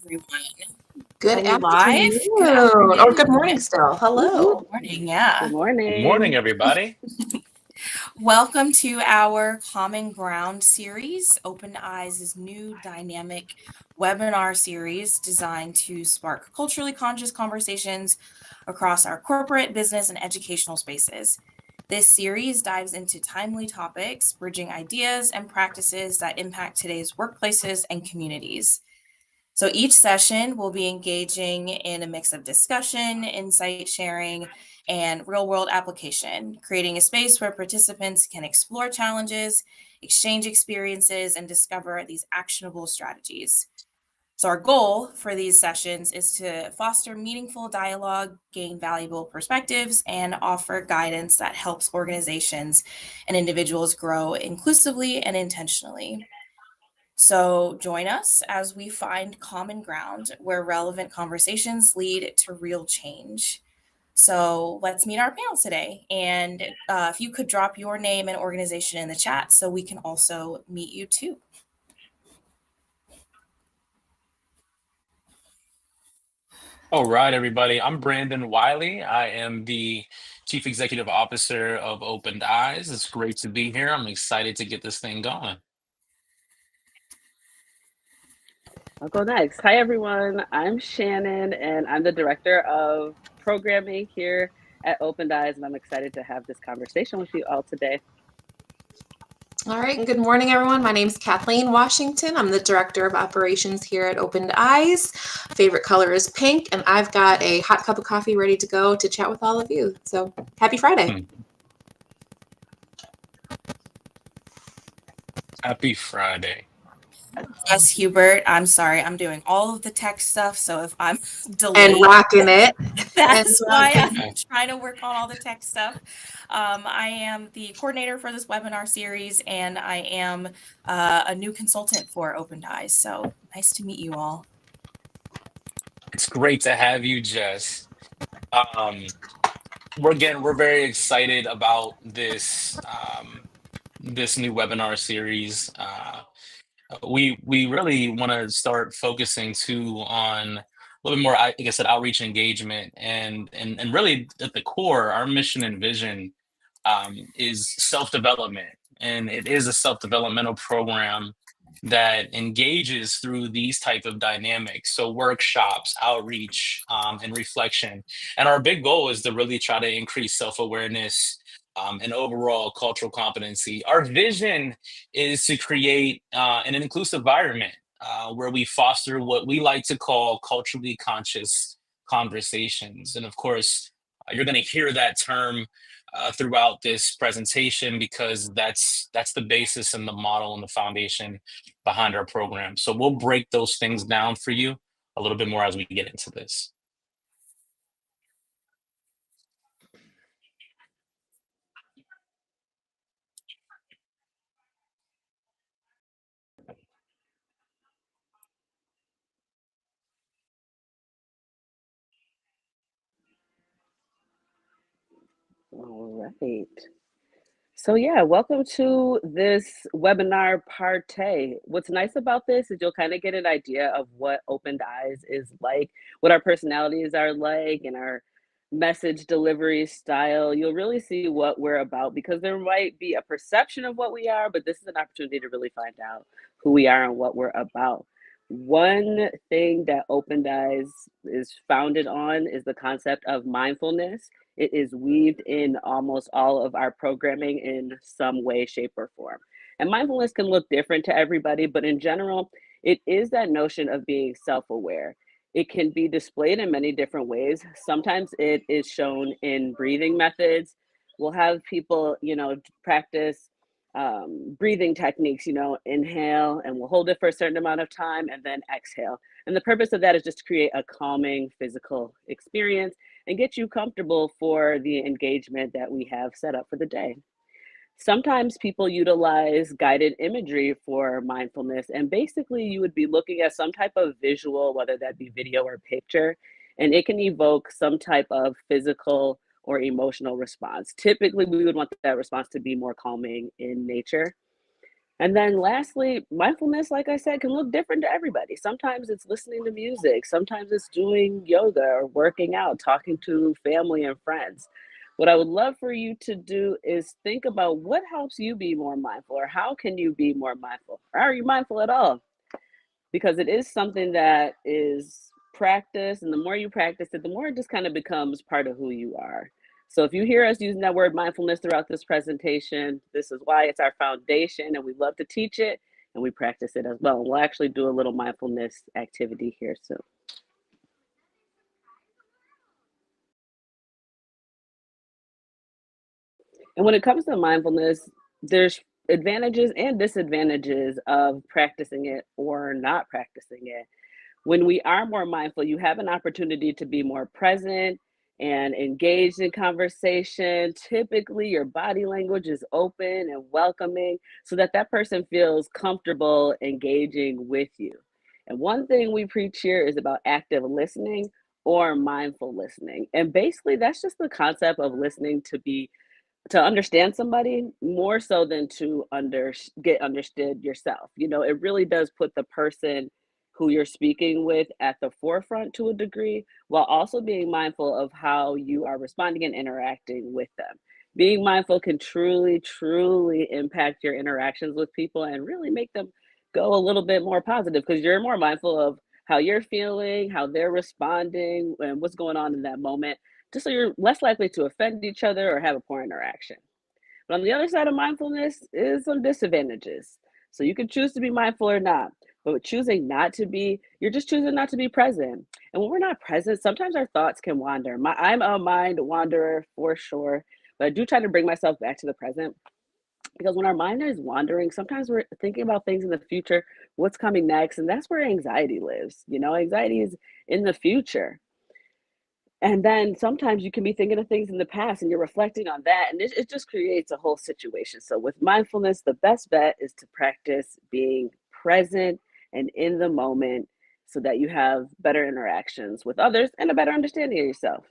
Everyone. Good Are we afternoon. live? Good Or good afternoon. morning still. Hello. Good morning, yeah. Good Good morning, morning. everybody. Welcome to our Common Ground series, OpenedEyes' new dynamic webinar series designed to spark culturally conscious conversations across our corporate, business, and educational spaces. This series dives into timely topics, bridging ideas and practices that impact today's workplaces and communities. So each session will be engaging in a mix of discussion, insight sharing, and real world application, creating a space where participants can explore challenges, exchange experiences, and discover these actionable strategies. So, our goal for these sessions is to foster meaningful dialogue, gain valuable perspectives, and offer guidance that helps organizations and individuals grow inclusively and intentionally. So join us as we find common ground where relevant conversations lead to real change. So let's meet our panel today. And if you could drop your name and organization in the chat so we can also meet you too. All right, everybody. I'm Brandon Wiley. I am the Chief Executive Officer of Opened Eyes. It's great to be here. I'm excited to get this thing going. I'll go next. Hi, everyone. I'm Shannon, and I'm the Director of Programming here at OpenedEyes, and I'm excited to have this conversation with you all today. All right, and good morning, everyone. My name is Kathleen Washington. I'm the Director of Operations here at OpenedEyes. Favorite color is pink, and I've got a hot cup of coffee ready to go to chat with all of you. So happy Friday. Happy Friday. Yes, Hubert, I'm sorry. I'm doing all of the tech stuff. So if I'm And delayed, rocking it. that's why I'm Okay. trying to work on all the tech stuff. I am the coordinator for this webinar series, and I am a new consultant for OpenedEyes. So nice to meet you all. It's great to have you, Jess. We're very excited about this new webinar series. We really want to start focusing too on a little bit more, like I said, outreach engagement, and really at the core, our mission and vision is self-development, and it is a self-developmental program that engages through these type of dynamics, so workshops, outreach, and reflection. And our big goal is to really try to increase self-awareness, and overall cultural competency. Our vision is to create an inclusive environment where we foster what we like to call culturally conscious conversations. And of course, you're going to hear that term throughout this presentation because that's the basis and the model and the foundation behind our program. So we'll break those things down for you a little bit more as we get into this. All right. So yeah, welcome to this webinar partay. What's nice about this is you'll kind of get an idea of what OpenedEyes is like, what our personalities are like, and our message delivery style. You'll really see what we're about because there might be a perception of what we are, but this is an opportunity to really find out who we are and what we're about. One thing that OpenedEyes is founded on is the concept of mindfulness. It is weaved in almost all of our programming in some way, shape, or form. And mindfulness can look different to everybody, but in general, it is that notion of being self aware. It can be displayed in many different ways. Sometimes it is shown in breathing methods. We'll have people, practice breathing techniques, inhale and we'll hold it for a certain amount of time and then exhale. And the purpose of that is just to create a calming physical experience and get you comfortable for the engagement that we have set up for the day. Sometimes people utilize guided imagery for mindfulness, and basically you would be looking at some type of visual, whether that be video or picture, and it can evoke some type of physical or emotional response. Typically, we would want that response to be more calming in nature. And then lastly, mindfulness, like I said, can look different to everybody. Sometimes it's listening to music, sometimes it's doing yoga or working out, talking to family and friends. What I would love for you to do is think about what helps you be more mindful, or how can you be more mindful? Or are you mindful at all? Because it is something that is practiced, and the more you practice it, the more it just kind of becomes part of who you are. So if you hear us using that word mindfulness throughout this presentation, this is why it's our foundation, and we love to teach it and we practice it as well. And we'll actually do a little mindfulness activity here soon. And when it comes to mindfulness, there's advantages and disadvantages of practicing it or not practicing it. When we are more mindful, you have an opportunity to be more present and engaged in conversation. Typically, your body language is open and welcoming so that that person feels comfortable engaging with you. And one thing we preach here is about active listening or mindful listening. And basically, that's just the concept of listening to understand somebody more so than to get understood yourself. You know, it really does put the person who you're speaking with at the forefront to a degree, while also being mindful of how you are responding and interacting with them. Being mindful can truly, truly impact your interactions with people and really make them go a little bit more positive, because you're more mindful of how you're feeling, how they're responding, and what's going on in that moment, just so you're less likely to offend each other or have a poor interaction. But on the other side of mindfulness is some disadvantages. So you can choose to be mindful or not. But with choosing not to be, you're just choosing not to be present. And when we're not present, sometimes our thoughts can wander. I'm a mind wanderer for sure, but I do try to bring myself back to the present, because when our mind is wandering, sometimes we're thinking about things in the future, what's coming next, and that's where anxiety lives. You know, anxiety is in the future. And then sometimes you can be thinking of things in the past and you're reflecting on that, and it just creates a whole situation. So, with mindfulness, the best bet is to practice being present and in the moment so that you have better interactions with others and a better understanding of yourself.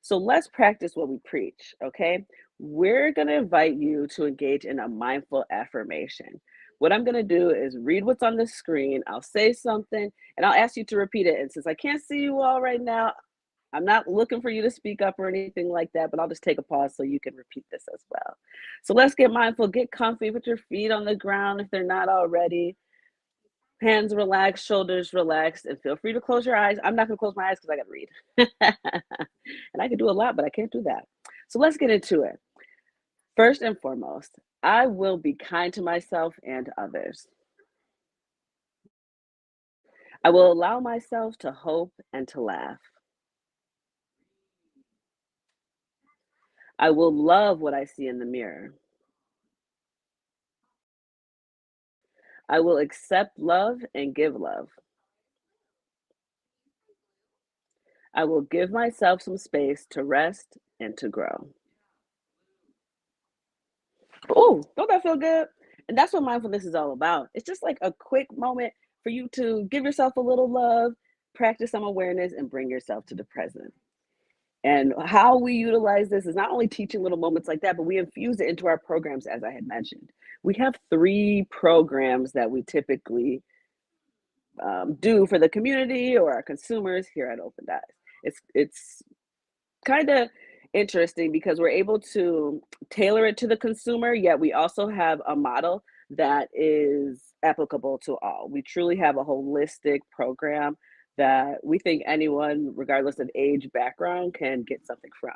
So, let's practice what we preach, okay? We're going to invite you to engage in a mindful affirmation. What I'm going to do is read what's on the screen. I'll say something and I'll ask you to repeat it. And since I can't see you all right now, I'm not looking for you to speak up or anything like that, but I'll just take a pause so you can repeat this as well. So let's get mindful, get comfy, put your feet on the ground if they're not already. Hands relaxed, shoulders relaxed, and feel free to close your eyes. I'm not going to close my eyes because I got to read. And I can do a lot, but I can't do that. So let's get into it. First and foremost, I will be kind to myself and others. I will allow myself to hope and to laugh. I will love what I see in the mirror. I will accept love and give love. I will give myself some space to rest and to grow. Oh, don't that feel good? And that's what mindfulness is all about. It's just like a quick moment for you to give yourself a little love, practice some awareness, and bring yourself to the present. And how we utilize this is not only teaching little moments like that, but we infuse it into our programs, as I had mentioned. We have 3 programs that we typically do for the community or our consumers here at OpenEyes. It's kind of interesting because we're able to tailor it to the consumer, yet we also have a model that is applicable to all. We truly have a holistic program that we think anyone, regardless of age, background, can get something from.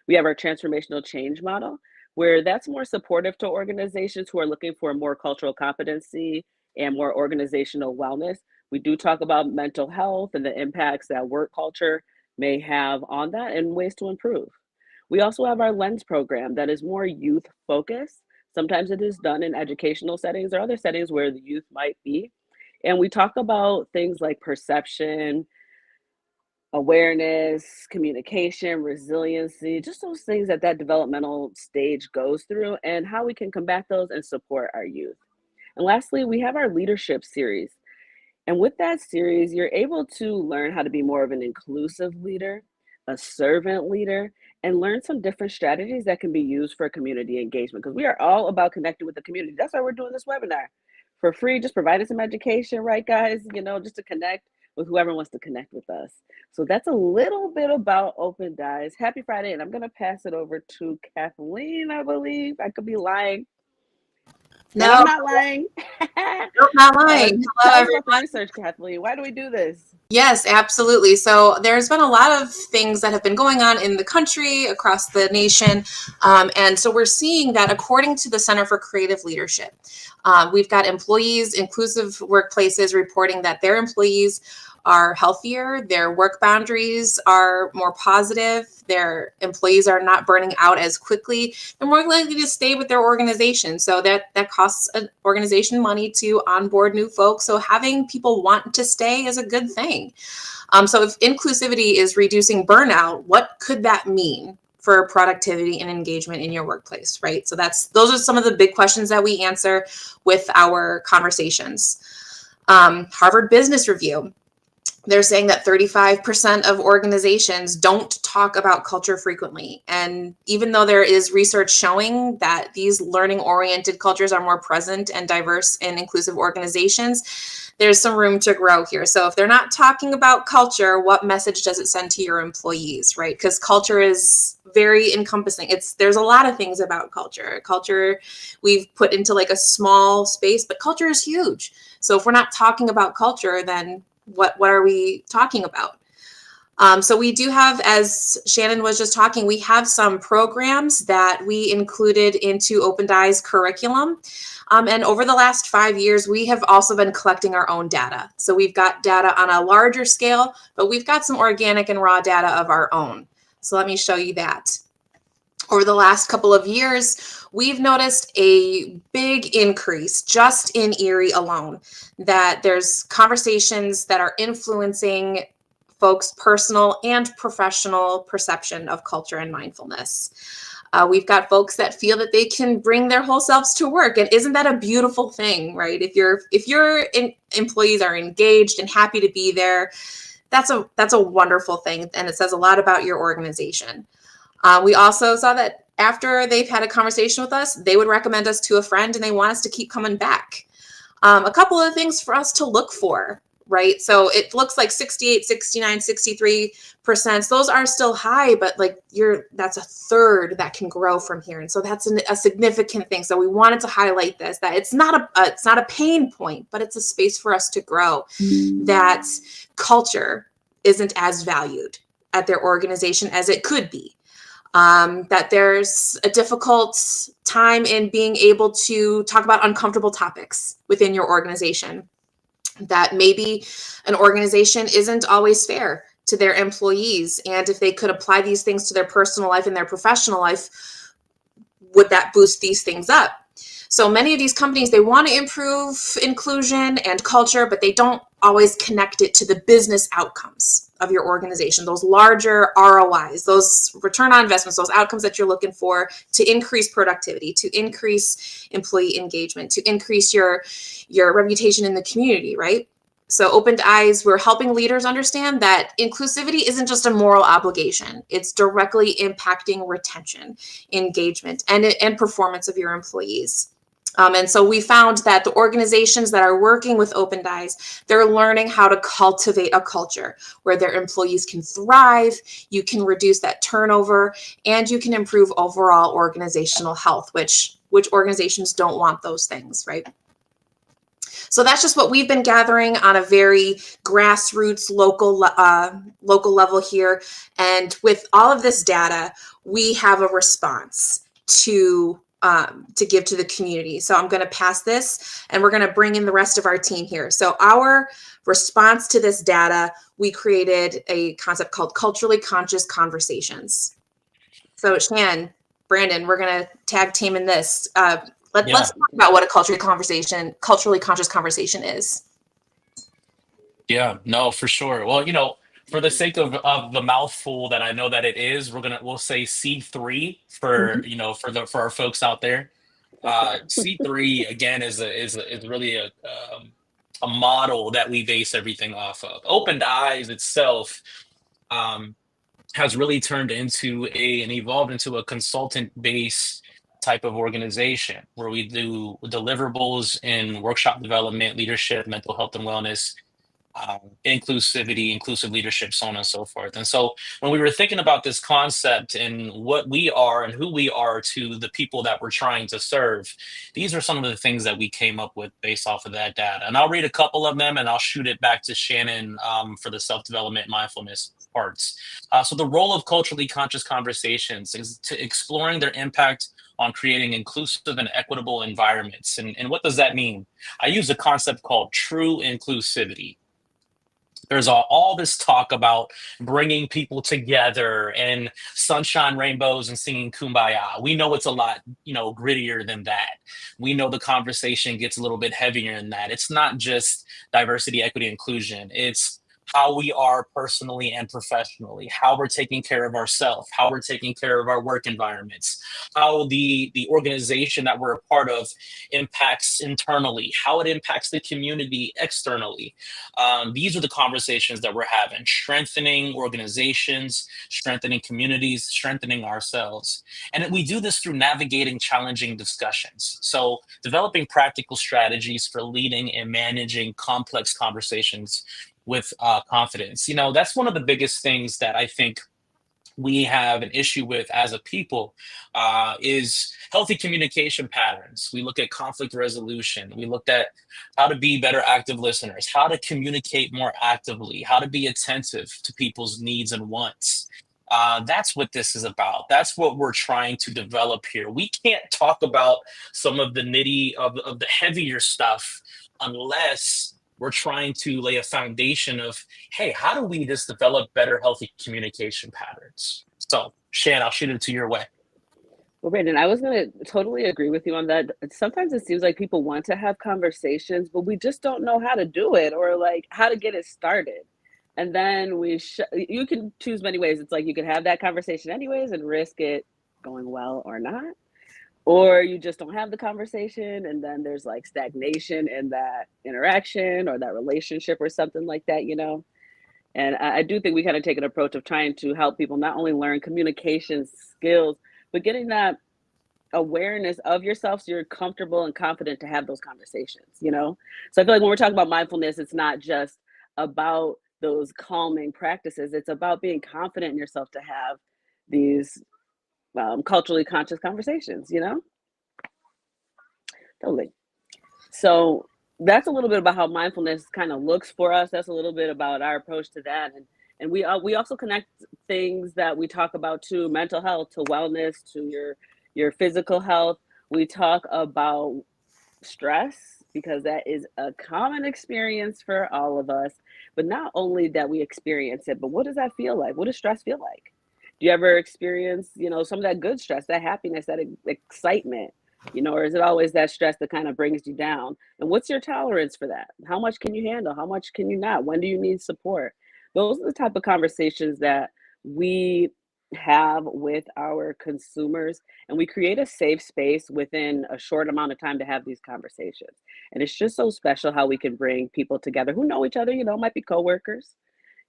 We have our transformational change model, where that's more supportive to organizations who are looking for more cultural competency and more organizational wellness. We do talk about mental health and the impacts that work culture may have on that and ways to improve. We also have our Lens program that is more youth focused. Sometimes it is done in educational settings or other settings where the youth might be. And we talk about things like perception, awareness, communication, resiliency, just those things that that developmental stage goes through and how we can combat those and support our youth. And lastly, we have our leadership series. And with that series, you're able to learn how to be more of an inclusive leader, a servant leader, and learn some different strategies that can be used for community engagement, because we are all about connecting with the community. That's why we're doing this webinar for free, just providing some education, right, guys? Just to connect with whoever wants to connect with us. So that's a little bit about OpenedEyes. Happy Friday, and I'm going to pass it over to Kathleen, I believe. I could be lying. No, I'm not lying. Nope, not lying. Tell Hello, us about the everyone. research, Kathleen. Why do we do this? Yes, absolutely. So there's been a lot of things that have been going on in the country, across the nation. And so we're seeing that according to the Center for Creative Leadership, we've got employees, inclusive workplaces reporting that their employees are healthier, their work boundaries are more positive, their employees are not burning out as quickly, they're more likely to stay with their organization. So that costs an organization money to onboard new folks. So having people want to stay is a good thing. So if inclusivity is reducing burnout, what could that mean for productivity and engagement in your workplace, right? So those are some of the big questions that we answer with our conversations. Harvard Business Review, they're saying that 35% of organizations don't talk about culture frequently. And even though there is research showing that these learning-oriented cultures are more present and diverse in inclusive organizations, there's some room to grow here. So if they're not talking about culture, what message does it send to your employees, right? Because culture is very encompassing. There's a lot of things about culture. Culture we've put into like a small space, but culture is huge. So if we're not talking about culture, then what are we talking about? So we do have, as Shannon was just talking, we have some programs that we included into OpenedEyes curriculum. And over the last 5 years, we have also been collecting our own data. So we've got data on a larger scale, but we've got some organic and raw data of our own. So let me show you that. Over the last couple of years, we've noticed a big increase just in Erie alone, that there's conversations that are influencing folks' personal and professional perception of culture and mindfulness. We've got folks that feel that they can bring their whole selves to work, and isn't that a beautiful thing, right? If your employees are engaged and happy to be there, that's a wonderful thing, and it says a lot about your organization. We also saw that after they've had a conversation with us, they would recommend us to a friend and they want us to keep coming back. A couple of things for us to look for, right? So it looks like 68, 69, 63%. Those are still high, but like that's a third that can grow from here. And so that's a significant thing. So we wanted to highlight this, that it's not a pain point, but it's a space for us to grow, that culture isn't as valued at their organization as it could be. That there's a difficult time in being able to talk about uncomfortable topics within your organization, that maybe an organization isn't always fair to their employees. And if they could apply these things to their personal life and their professional life, would that boost these things up? So many of these companies, they want to improve inclusion and culture, but they don't always connect it to the business outcomes of your organization, those larger ROIs, those return on investments, those outcomes that you're looking for to increase productivity, to increase employee engagement, to increase your reputation in the community, right? So OpenedEyes, we're helping leaders understand that inclusivity isn't just a moral obligation. It's directly impacting retention, engagement, and performance of your employees. And so we found that the organizations that are working with OpenedEyes, they're learning how to cultivate a culture where their employees can thrive, you can reduce that turnover, and you can improve overall organizational health, which organizations don't want those things, right? So that's just what we've been gathering on a very grassroots local level here. And with all of this data, we have a response to give to the community. So I'm going to pass this and we're going to bring in the rest of our team here. So our response to this data, we created a concept called culturally conscious conversations. So Shan, Brandon, we're going to tag team in this. Let's talk about what a culturally conscious conversation is. Yeah, no, for sure. Well, for the sake of the mouthful that I know that it is, we'll say C3 for for our folks out there. C3 again is really a model that we base everything off of. OpenedEyes itself has really turned into and evolved into a consultant-based type of organization where we do deliverables in workshop development, leadership, mental health and wellness, inclusivity, inclusive leadership, so on and so forth. And so when we were thinking about this concept and what we are and who we are to the people that we're trying to serve, these are some of the things that we came up with based off of that data. And I'll read a couple of them and I'll shoot it back to Shannon for the self-development mindfulness parts. So the role of culturally conscious conversations is to exploring their impact on creating inclusive and equitable environments. And what does that mean? I use a concept called true inclusivity. There's all this talk about bringing people together and sunshine, rainbows, and singing kumbaya. We know it's a lot, grittier than that. We know the conversation gets a little bit heavier than that. It's not just diversity, equity, inclusion. It's how we are personally and professionally, how we're taking care of ourselves, how we're taking care of our work environments, how the organization that we're a part of impacts internally, how it impacts the community externally. These are the conversations that we're having, strengthening organizations, strengthening communities, strengthening ourselves. And we do this through navigating challenging discussions. So developing practical strategies for leading and managing complex conversations with confidence. That's one of the biggest things that I think we have an issue with as a people is healthy communication patterns. We look at conflict resolution. We looked at how to be better active listeners, how to communicate more actively, how to be attentive to people's needs and wants. That's what this is about. That's what we're trying to develop here. We can't talk about some of the nitty of the heavier stuff unless we're trying to lay a foundation of, hey, how do we just develop better, healthy communication patterns? So, Shan, I'll shoot it to your way. Well, Brandon, I was going to totally agree with you on that. Sometimes it seems like people want to have conversations, but we just don't know how to do it or like how to get it started. And then you can choose many ways. It's like you can have that conversation anyways and risk it going well or not. Or you just don't have the conversation and then there's like stagnation in that interaction or that relationship or something like that, And I do think we kind of take an approach of trying to help people not only learn communication skills, but getting that awareness of yourself so you're comfortable and confident to have those conversations, So I feel like when we're talking about mindfulness, it's not just about those calming practices. It's about being confident in yourself to have these culturally conscious conversations, Totally. So that's a little bit about how mindfulness kind of looks for us. That's a little bit about our approach to that. And we also connect things that we talk about to mental health, to wellness, to your physical health. We talk about stress because that is a common experience for all of us. But not only that we experience it, but what does that feel like? What does stress feel like? Do you ever experience, some of that good stress, that happiness, that excitement, or is it always that stress that kind of brings you down? And what's your tolerance for that? How much can you handle? How much can you not? When do you need support? Those are the type of conversations that we have with our consumers, and we create a safe space within a short amount of time to have these conversations. And it's just so special how we can bring people together who know each other, might be coworkers,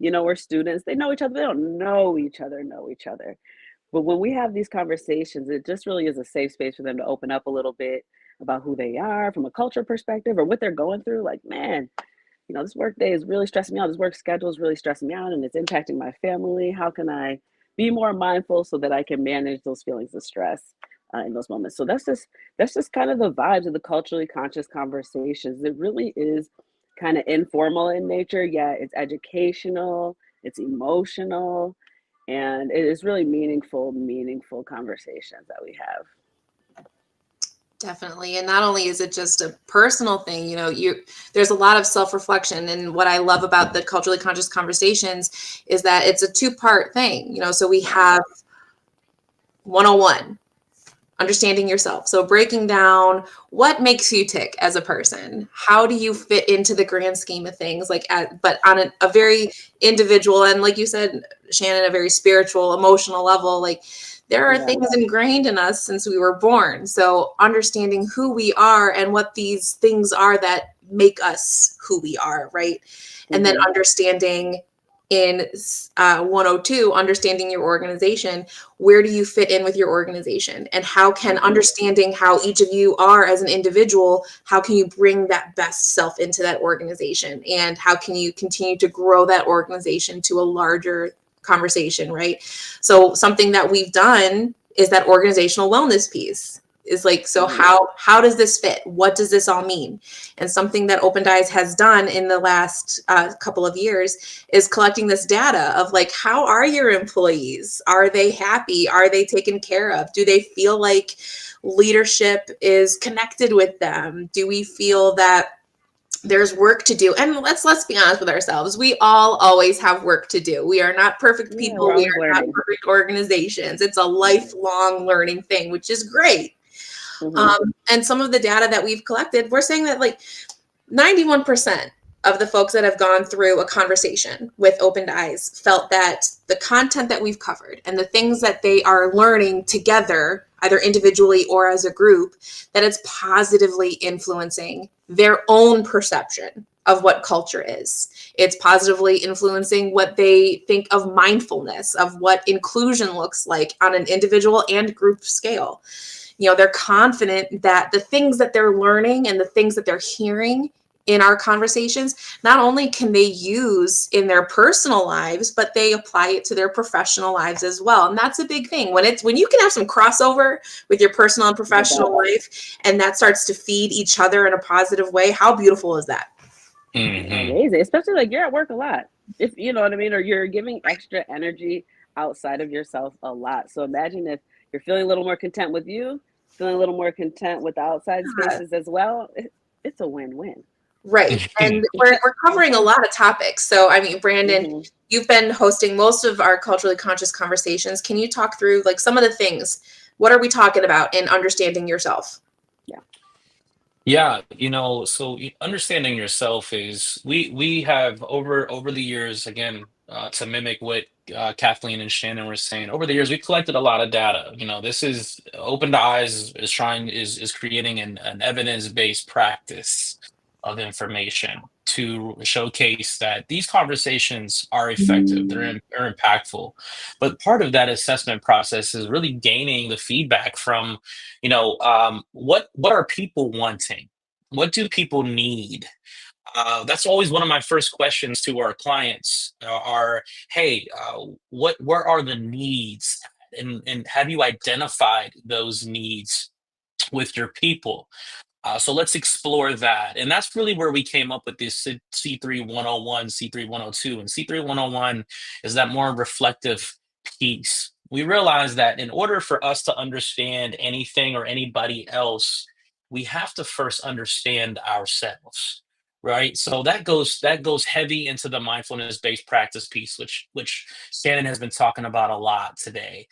or students. They know each other, they don't know each other. But when we have these conversations, it just really is a safe space for them to open up a little bit about who they are from a culture perspective or what they're going through. Like, man, this work day is really stressing me out. This work schedule is really stressing me out and it's impacting my family. How can I be more mindful so that I can manage those feelings of stress in those moments? So that's just kind of the vibes of the culturally conscious conversations. It really is kind of informal in nature, yet it's educational, it's emotional, and it is really meaningful conversations that we have. Definitely. And not only is it just a personal thing, there's a lot of self-reflection. And what I love about the culturally conscious conversations is that it's a two-part thing, so we have 101, understanding yourself. So breaking down what makes you tick as a person. How do you fit into the grand scheme of things, but on a very individual and, like you said, Shannon, a very spiritual, emotional level, there are things ingrained in us since we were born. So understanding who we are and what these things are that make us who we are, right? And then understanding in 102, understanding your organization, where do you fit in with your organization? And how can understanding how each of you are as an individual, how can you bring that best self into that organization? And how can you continue to grow that organization to a larger conversation, right? So something that we've done is that organizational wellness piece is like, so how does this fit? What does this all mean? And something that OpenedEyes has done in the last couple of years is collecting this data of like, how are your employees? Are they happy? Are they taken care of? Do they feel like leadership is connected with them? Do we feel that there's work to do? And let's be honest with ourselves. We all always have work to do. We are not perfect people. We're We always are not learning. perfect organizations. It's a lifelong learning thing, which is great. And some of the data that we've collected, we're saying that like 91% of the folks that have gone through a conversation with OpenedEyes felt that the content that we've covered and the things that they are learning together, either individually or as a group, that it's positively influencing their own perception of what culture is. It's positively influencing what they think of mindfulness, of what inclusion looks like on an individual and group scale. You know, they're confident that the things that they're learning and the things that they're hearing in our conversations, not only can they use in their personal lives, but they apply it to their professional lives as well. And that's a big thing. When you can have some crossover with your personal and professional life, and that starts to feed each other in a positive way, how beautiful is that? Amazing. Especially like you're at work a lot. If you know what I mean, or you're giving extra energy outside of yourself a lot. So imagine if you're feeling a little more content with you, feeling a little more content with the outside spaces as well. It's a win-win. Right. And we're covering a lot of topics. So, I mean, Brandon, you've been hosting most of our culturally conscious conversations. Can you talk through like some of the things? What are we talking about in understanding yourself? Yeah, so understanding yourself is we have over the years, again, to mimic what Kathleen and Shannon were saying, over the years we collected a lot of data. This is Open to Eyes is creating an evidence-based practice of information to showcase that these conversations are effective, they're impactful. But part of that assessment process is really gaining the feedback from what are people wanting? What do people need? That's always one of my first questions to our clients are, hey, where are the needs? And have you identified those needs with your people? So let's explore that. And that's really where we came up with this C3 101, C3 102. And C3 101 is that more reflective piece. We realize that in order for us to understand anything or anybody else, we have to first understand ourselves. Right. So that goes heavy into the mindfulness based practice piece, which Shannon has been talking about a lot today.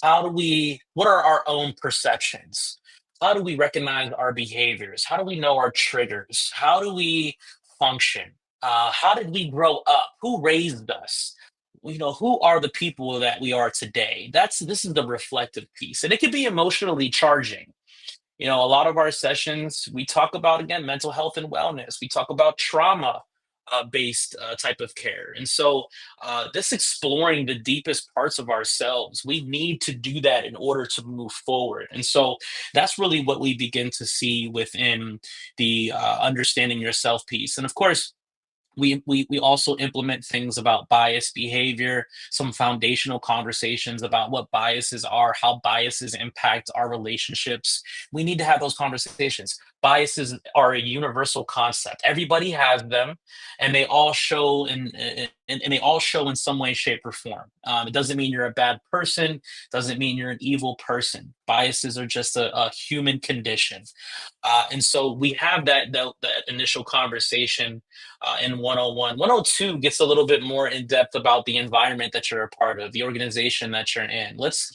What are our own perceptions? How do we recognize our behaviors? How do we know our triggers? How do we function? How did we grow up? Who raised us? Who are the people that we are today? This is the reflective piece, and it can be emotionally charging. A lot of our sessions, we talk about, again, mental health and wellness. We talk about trauma based type of care. And so, this exploring the deepest parts of ourselves, we need to do that in order to move forward. And so, that's really what we begin to see within the understanding yourself piece. And of course, we also implement things about bias behavior, some foundational conversations about what biases are, how biases impact our relationships. We need to have those conversations. Biases are a universal concept. Everybody has them, and they all show and they all show in some way, shape, or form. It doesn't mean you're a bad person. Doesn't mean you're an evil person. Biases are just a human condition. And so we have that initial conversation in 101. 102 gets a little bit more in depth about the environment that you're a part of, the organization that you're in. Let's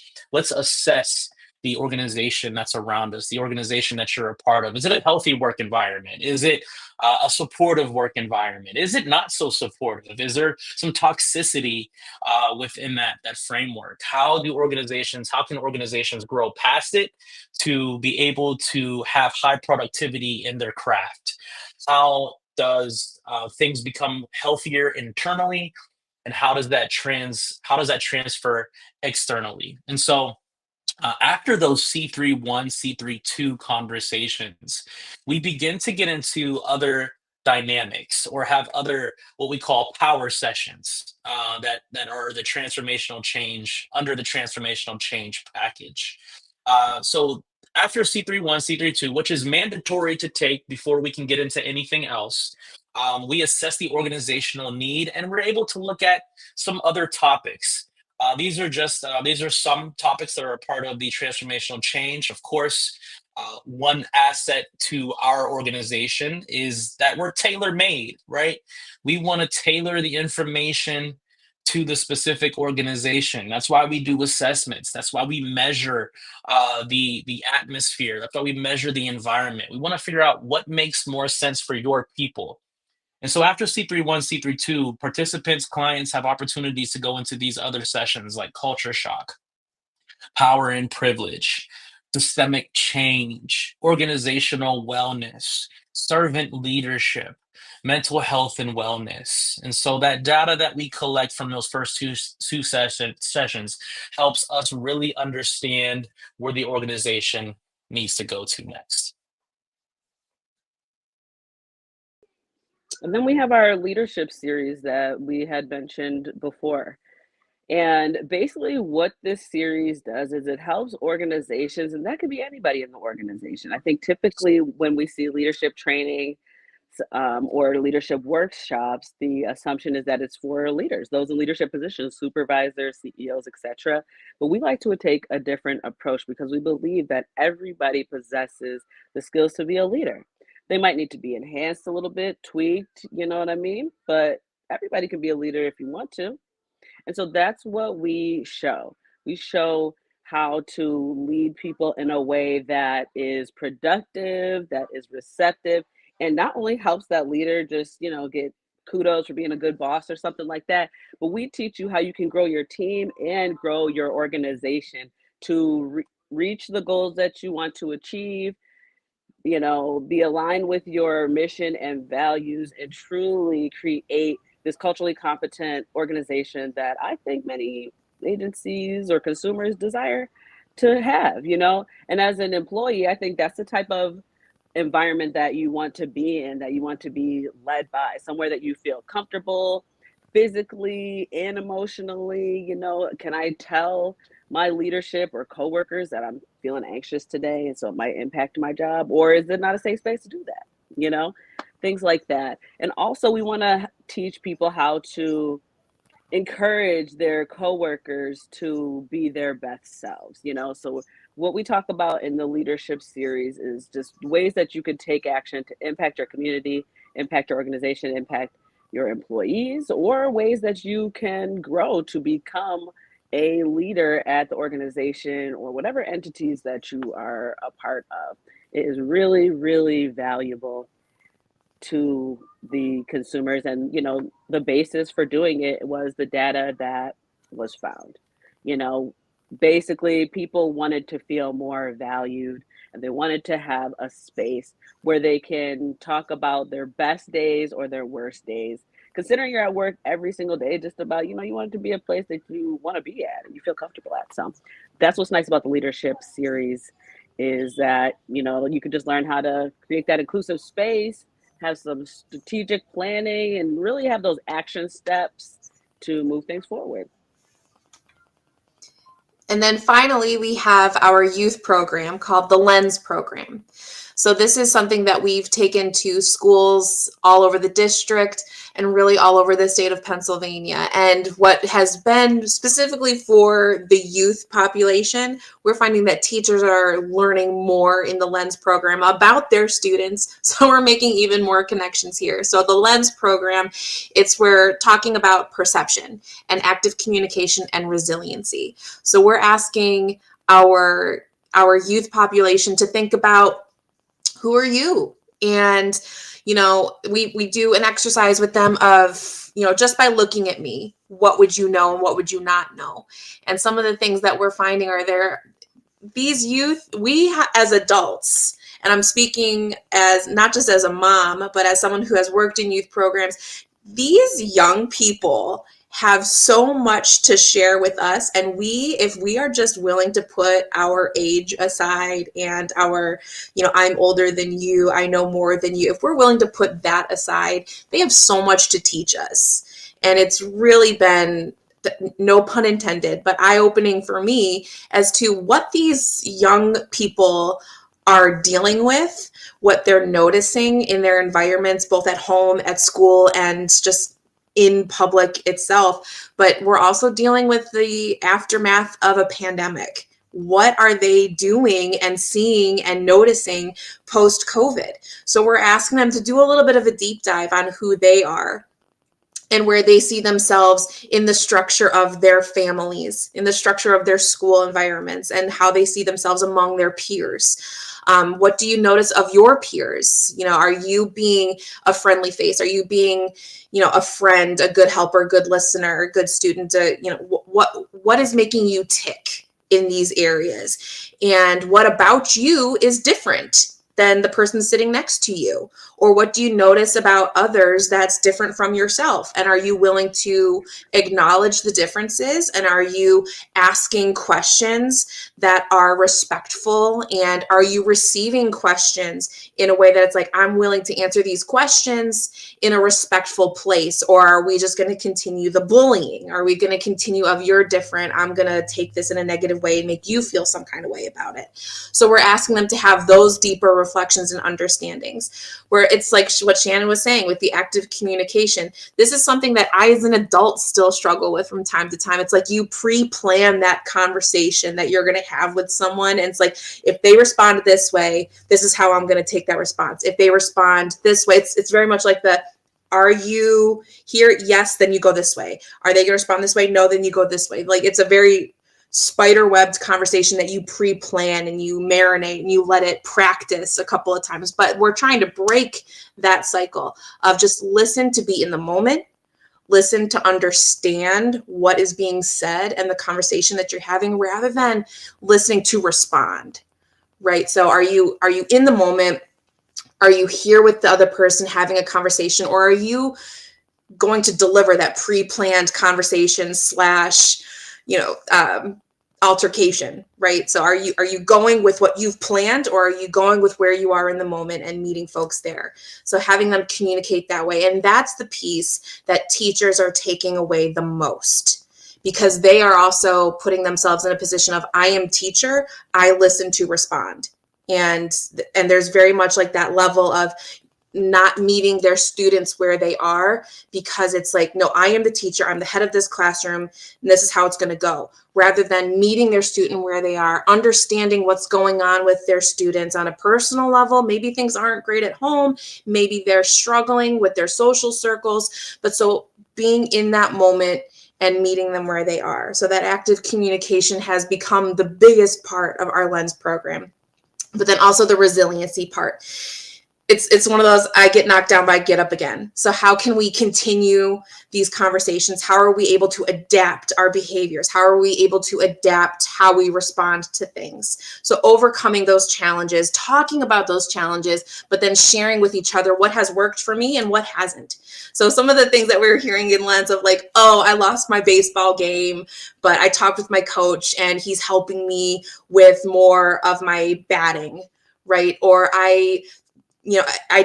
assess the organization that's around us, the organization that you're a part of. Is it a healthy work environment? Is it a supportive work environment? Is it not so supportive? Is there some toxicity within that framework? How can organizations grow past it to be able to have high productivity in their craft? How does things become healthier internally? and how does that transfer externally? And so after those C3-1, C3-2 conversations, we begin to get into other dynamics or have other what we call power sessions that are the transformational change under the transformational change package. So after C3-1, C3-2, which is mandatory to take before we can get into anything else, we assess the organizational need and we're able to look at some other topics. These are some topics that are a part of the transformational change. Of course, one asset to our organization is that we're tailor made, right? We want to tailor the information to the specific organization. That's why we do assessments. That's why we measure the atmosphere. That's why we measure the environment. We want to figure out what makes more sense for your people. And so after C3-1, C3-2, participants, clients have opportunities to go into these other sessions like culture shock, power and privilege, systemic change, organizational wellness, servant leadership, mental health and wellness. And so that data that we collect from those first two sessions helps us really understand where the organization needs to go to next. And then we have our leadership series that we had mentioned before. And basically, what this series does is it helps organizations, and that could be anybody in the organization. I think typically when we see leadership training or leadership workshops, the assumption is that it's for leaders, those in leadership positions, supervisors, CEOs, etc. But we like to take a different approach because we believe that everybody possesses the skills to be a leader. They might need to be enhanced a little bit, tweaked, you know what I mean? But everybody can be a leader if you want to. And so that's what we show. We show how to lead people in a way that is productive, that is receptive, and not only helps that leader just, get kudos for being a good boss or something like that, but we teach you how you can grow your team and grow your organization to reach the goals that you want to achieve, be aligned with your mission and values and truly create this culturally competent organization that I think many agencies or consumers desire to have, And as an employee, I think that's the type of environment that you want to be in, that you want to be led by, somewhere that you feel comfortable physically and emotionally. Can I tell my leadership or coworkers that I'm feeling anxious today and so it might impact my job? Or is it not a safe space to do that? Things like that. And also we want to teach people how to encourage their coworkers to be their best selves. So what we talk about in the leadership series is just ways that you could take action to impact your community, impact your organization, impact your employees, or ways that you can grow to become a leader at the organization or whatever entities that you are a part of. It is really, really valuable to the consumers. And, the basis for doing it was the data that was found. Basically, people wanted to feel more valued and they wanted to have a space where they can talk about their best days or their worst days. Considering you're at work every single day, just about, you want it to be a place that you want to be at and you feel comfortable at. So that's what's nice about the leadership series is that, you can just learn how to create that inclusive space, have some strategic planning, and really have those action steps to move things forward. And then finally, we have our youth program called the Lens program. So this is something that we've taken to schools all over the district and really all over the state of Pennsylvania. And what has been specifically for the youth population, we're finding that teachers are learning more in the Lens program about their students. So we're making even more connections here. So the Lens program, we're talking about perception and active communication and resiliency. So we're asking our youth population to think about, who are you? And, we do an exercise with them of, just by looking at me, what would you know and what would you not know? And some of the things that we're finding are these youth, as adults, and I'm speaking as not just as a mom, but as someone who has worked in youth programs, these young people have so much to share with us, and if we are just willing to put our age aside and our, I'm older than you, I know more than you, if we're willing to put that aside, they have so much to teach us. And it's really been, no pun intended, but eye-opening for me as to what these young people are dealing with, what they're noticing in their environments, both at home, at school, and just in public itself. But we're also dealing with the aftermath of a pandemic. What are they doing and seeing and noticing post-COVID? So we're asking them to do a little bit of a deep dive on who they are and where they see themselves in the structure of their families, in the structure of their school environments, and how they see themselves among their peers. What do you notice of your peers? Are you being a friendly face? Are you being, a friend, a good helper, good listener, a good student? What is making you tick in these areas? And what about you is different than the person sitting next to you? Or what do you notice about others that's different from yourself? And are you willing to acknowledge the differences? And are you asking questions that are respectful? And are you receiving questions in a way that it's like, I'm willing to answer these questions in a respectful place? Or are we just going to continue the bullying? Are we going to continue of you're different, I'm going to take this in a negative way and make you feel some kind of way about it? So we're asking them to have those deeper reflections and understandings, where it's like what Shannon was saying with the active communication. This is something that I, as an adult, still struggle with from time to time. It's like you pre-plan that conversation that you're going to have with someone. And it's like, if they respond this way, this is how I'm going to take that response. If they respond this way, it's very much like are you here? Yes, then you go this way. Are they going to respond this way? No, then you go this way. Like, it's a very spider-webbed conversation that you pre-plan and you marinate and you let it practice a couple of times. But we're trying to break that cycle of just listen to be in the moment, listen to understand what is being said and the conversation that you're having, rather than listening to respond, right? So are you in the moment? Are you here with the other person having a conversation? Or are you going to deliver that pre-planned conversation slash, altercation, right? So are you going with what you've planned, or are you going with where you are in the moment and meeting folks there? So having them communicate that way. And that's the piece that teachers are taking away the most, because they are also putting themselves in a position of, I am teacher, I listen to respond. And there's very much like that level of not meeting their students where they are, because it's like, no, I am the teacher, I'm the head of this classroom, and this is how it's going to go, rather than meeting their student where they are, understanding what's going on with their students on a personal level. Maybe things aren't great at home, maybe they're struggling with their social circles, but so being in that moment and meeting them where they are. So that active communication has become the biggest part of our Lens program. But then also the resiliency part. It's one of those, I get knocked down, but I get up again. So how can we continue these conversations? How are we able to adapt our behaviors? How are we able to adapt how we respond to things? So overcoming those challenges, talking about those challenges, but then sharing with each other what has worked for me and what hasn't. So some of the things that we were hearing in Lens of like, oh, I lost my baseball game, but I talked with my coach and he's helping me with more of my batting, right? Or I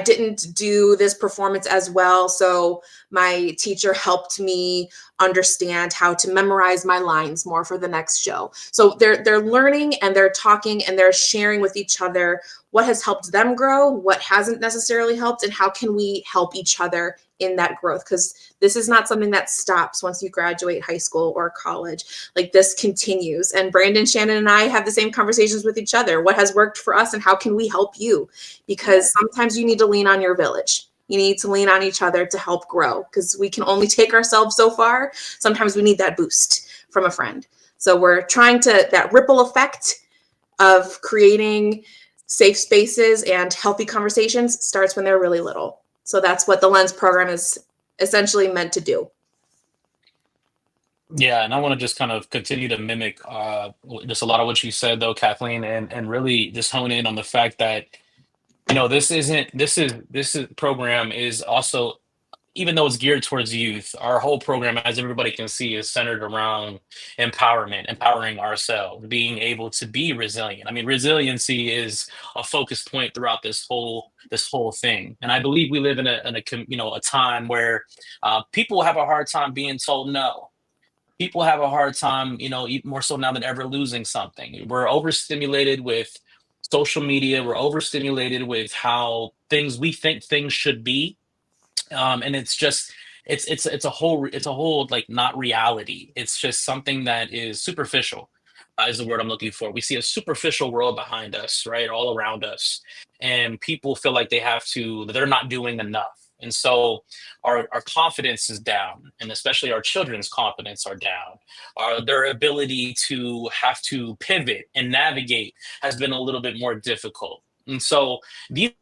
didn't do this performance as well, so my teacher helped me understand how to memorize my lines more for the next show. So they're learning and they're talking and they're sharing with each other what has helped them grow, what hasn't necessarily helped, and how can we help each other in that growth, because this is not something that stops once you graduate high school or college. Like, this continues. And Brandon, Shannon, and I have the same conversations with each other. What has worked for us and how can we help you? Because sometimes you need to lean on your village. You need to lean on each other to help grow, because we can only take ourselves so far. Sometimes we need that boost from a friend. So we're trying to, that ripple effect of creating safe spaces and healthy conversations starts when they're really little. So that's what the Lens program is essentially meant to do. Yeah, and I want to just kind of continue to mimic just a lot of what you said, though, Kathleen, and really just hone in on the fact that this program is also even though it's geared towards youth, our whole program, as everybody can see, is centered around empowerment, empowering ourselves, being able to be resilient. I mean, resiliency is a focus point throughout this whole thing. And I believe we live in a time where people have a hard time being told no. People have a hard time, even more so now than ever, losing something. We're overstimulated with social media. We're overstimulated with how we think things should be, and it's just it's a whole like not reality. It's just something that is superficial, is the word I'm looking for. We see a superficial world behind us, right, all around us, and people feel like they're not doing enough, and so our confidence is down, and especially our children's confidence are down. Their ability to have to pivot and navigate has been a little bit more difficult, and so these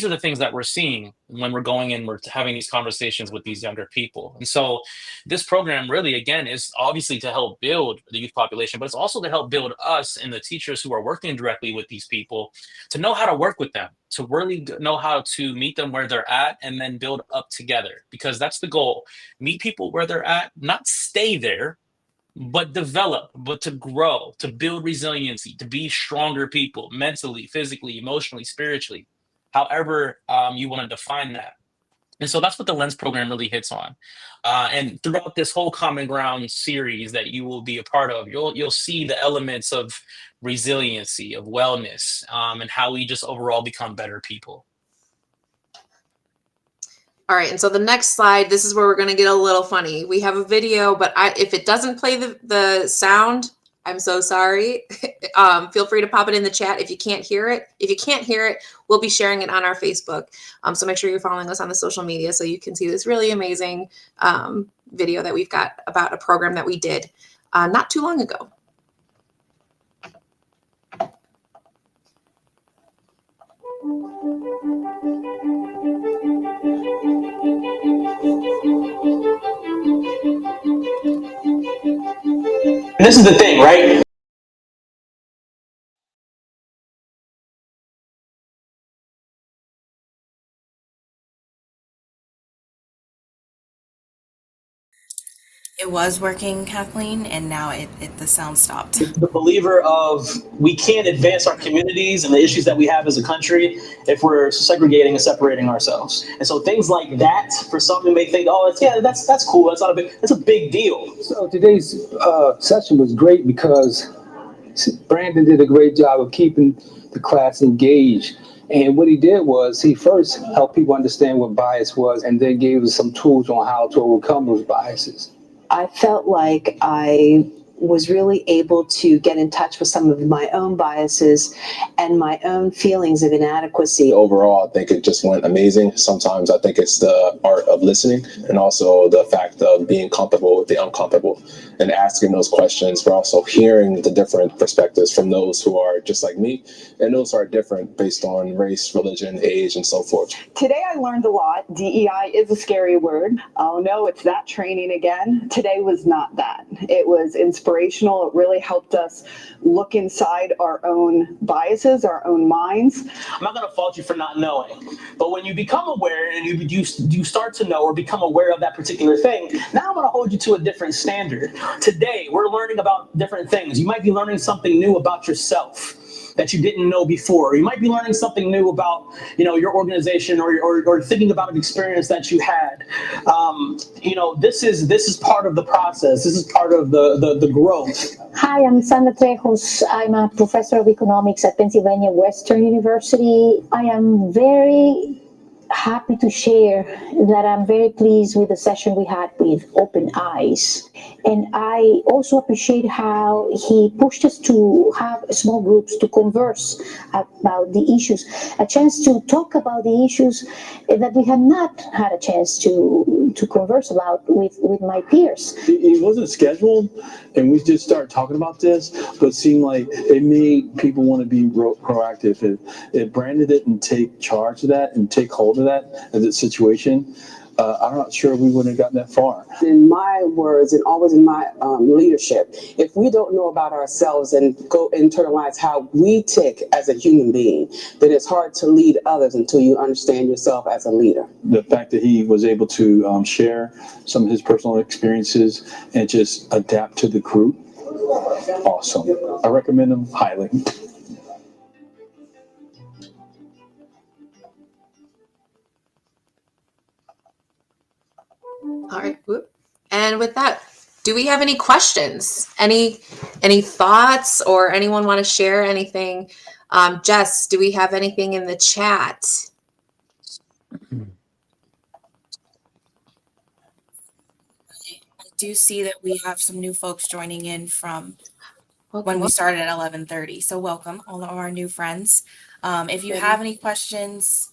are the things that we're seeing when we're going and we're having these conversations with these younger people. And so this program really, again, is obviously to help build the youth population, but it's also to help build us and the teachers who are working directly with these people to know how to work with them, to really know how to meet them where they're at and then build up together, because that's the goal. Meet people where they're at, not stay there, but develop, but to grow, to build resiliency, to be stronger people mentally, physically, emotionally, spiritually, however you want to define that. And so that's what the Lens program really hits on. And throughout this whole Common Ground series that you will be a part of, you'll see the elements of resiliency, of wellness, and how we just overall become better people. All right, and so the next slide, this is where we're going to get a little funny. We have a video, but if it doesn't play the sound, I'm so sorry. Feel free to pop it in the chat if you can't hear it. If you can't hear it, we'll be sharing it on our Facebook. So make sure you're following us on the social media so you can see this really amazing video that we've got about a program that we did not too long ago. This is the thing, right? It was working, Kathleen, and now the sound stopped. The believer of we can't advance our communities and the issues that we have as a country if we're segregating and separating ourselves. And so things like that, for some who may think, oh, that's cool. That's a big deal. So today's session was great because Brandon did a great job of keeping the class engaged. And what he did was he first helped people understand what bias was and then gave us some tools on how to overcome those biases. I felt like I was really able to get in touch with some of my own biases and my own feelings of inadequacy. Overall, I think it just went amazing. Sometimes I think it's the art of listening and also the fact of being comfortable with the uncomfortable and asking those questions, but also hearing the different perspectives from those who are just like me and those who are different based on race, religion, age, and so forth. Today I learned a lot. DEI is a scary word. Oh no, it's that training again. Today was not that. It was inspirational. It really helped us look inside our own biases, our own minds. I'm not going to fault you for not knowing, but when you become aware and you start to know or become aware of that particular thing, now I'm going to hold you to a different standard. Today, we're learning about different things. You might be learning something new about yourself that you didn't know before. You might be learning something new about, your organization or thinking about an experience that you had. This is part of the process. This is part of the growth. Hi, I'm Sandra Trejos. I'm a professor of economics at Pennsylvania Western University. I am very happy to share that I'm very pleased with the session we had with OpenedEyes. And I also appreciate how he pushed us to have small groups to converse about the issues, a chance to talk about the issues that we had not had a chance to converse about with my peers. It wasn't scheduled, and we just started talking about this, but it seemed like it made people want to be proactive. If Brandon didn't take charge of that and take hold of that as a situation, I'm not sure we wouldn't have gotten that far. In my words, and always in my leadership, if we don't know about ourselves and go internalize how we tick as a human being, then it's hard to lead others until you understand yourself as a leader. The fact that he was able to share some of his personal experiences and just adapt to the group, awesome. I recommend him highly. All right. Whoop. And with that, do we have any questions? Any thoughts, or anyone want to share anything? Jess, do we have anything in the chat? I do see that we have some new folks joining in from Welcome, when we started at 11:30. So welcome all of our new friends. If you have any questions,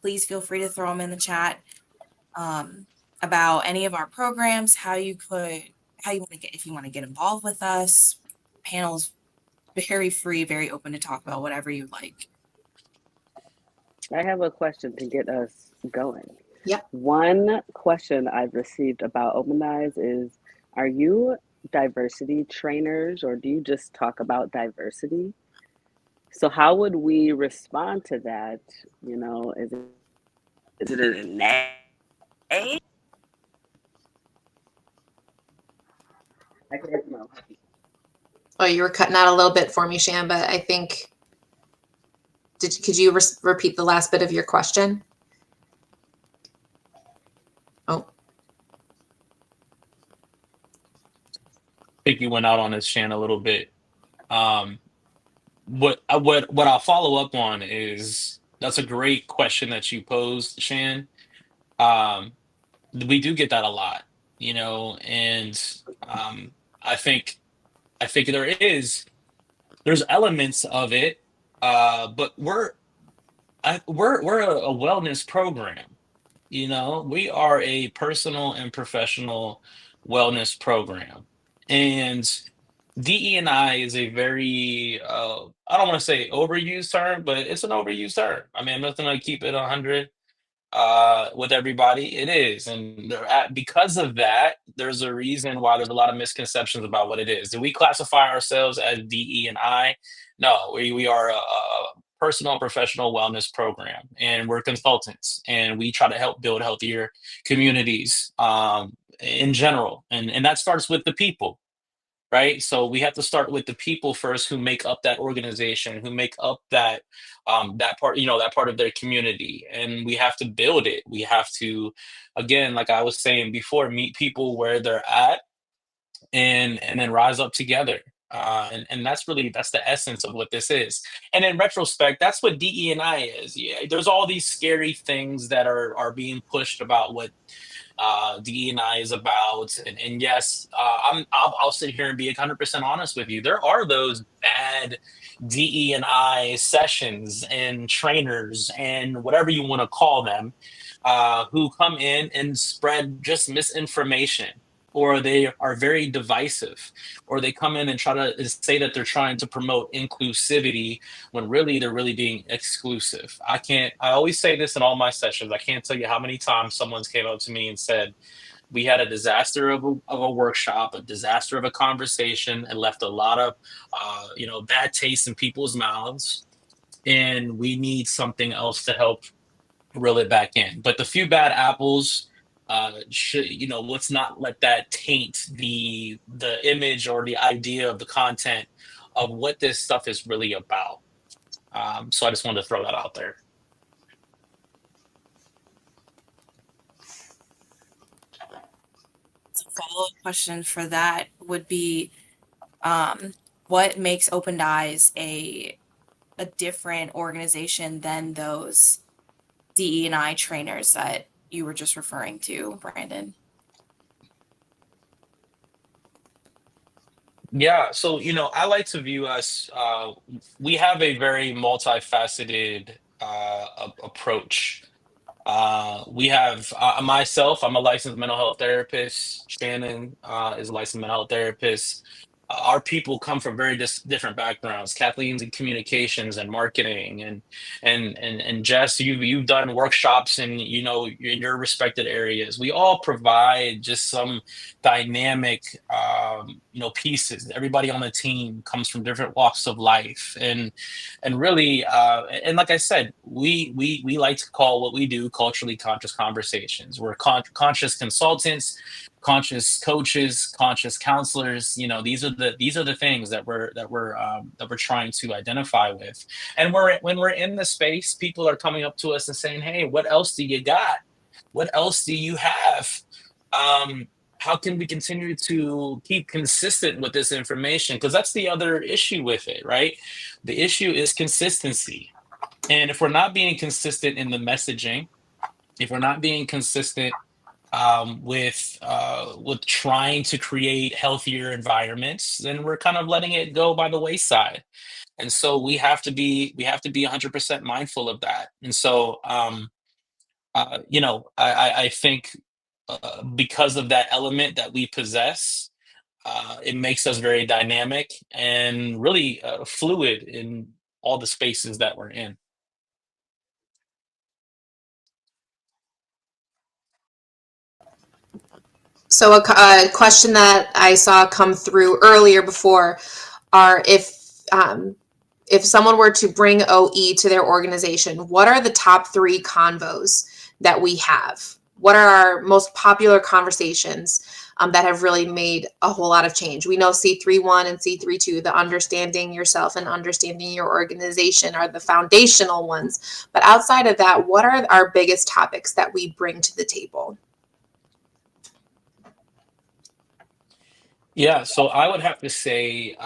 please feel free to throw them in the chat about any of our programs, how you want to get, if you want to get involved with us. Panel's very free, very open to talk about whatever you like. I have a question to get us going. Yeah. One question I've received about OpenEyes is, are you diversity trainers, or do you just talk about diversity? So how would we respond to that? You know, is it a nay? I can't know. Oh, you were cutting out a little bit for me, Shan, but I think, could you repeat the last bit of your question? Oh, I think you went out on this, Shan, a little bit. What I'll follow up on is, that's a great question that you posed, Shan. Um, we do get that a lot, and I think there's elements of it, but we're a wellness program. We are a personal and professional wellness program, and DE&I is a very, I don't want to say overused term, but it's an overused term. I mean, I'm not going to keep it 100 with everybody. It is. And because of that, there's a reason why there's a lot of misconceptions about what it is. Do we classify ourselves as DE&I? No, we are a personal and professional wellness program, and we're consultants, and we try to help build healthier communities in general. And that starts with the people, right? So we have to start with the people first, who make up that organization, who make up that part, that part of their community, and we have to build it. We have to, again, like I was saying before, meet people where they're at, and then rise up together. And that's the essence of what this is. And in retrospect, that's what DE&I is. Yeah, there's all these scary things that are being pushed about what DE&I is about. And yes, I'll sit here and be 100% honest with you. There are those bad DE&I sessions and trainers and whatever you want to call them, who come in and spread just misinformation, or they are very divisive, or they come in and try to say that they're trying to promote inclusivity when really they're really being exclusive. I always say this in all my sessions. I can't tell you how many times someone's came up to me and said, we had a disaster of a workshop, a disaster of a conversation, and left a lot of bad taste in people's mouths, and we need something else to help reel it back in. But the few bad apples, should, let's not let that taint the image or the idea of the content of what this stuff is really about. So I just wanted to throw that out there. So follow-up question for that would be, what makes OpenedEyes a different organization than those DE&I trainers that you were just referring to, Brandon? Yeah, so I like to view us. We have a very multifaceted approach. We have myself. I'm a licensed mental health therapist. Shannon is a licensed mental health therapist. our people come from very different backgrounds. Kathleen's in communications and marketing, and Jess, you've done workshops in, in your respected areas. We all provide just some dynamic, pieces. Everybody on the team comes from different walks of life, and really, and like I said, we like to call what we do culturally conscious conversations. We're conscious consultants, conscious coaches, conscious counselors. These are the things that we're trying to identify with. And when we're in the space, people are coming up to us and saying, hey, what else do you got? What else do you have? How can we continue to keep consistent with this information? Because that's the other issue with it, right? The issue is consistency. And if we're not being consistent in the messaging, if we're not being consistent with trying to create healthier environments, then we're kind of letting it go by the wayside. And so we have to be 100% mindful of that. And so I think because of that element that we possess, it makes us very dynamic and really fluid in all the spaces that we're in. So a question that I saw come through earlier before are if someone were to bring OE to their organization, what are the top 3 convos that we have? What are our most popular conversations that have really made a whole lot of change? We know C3.1 and C3.2, the understanding yourself and understanding your organization, are the foundational ones. But outside of that, what are our biggest topics that we bring to the table? Yeah, so I would have to say,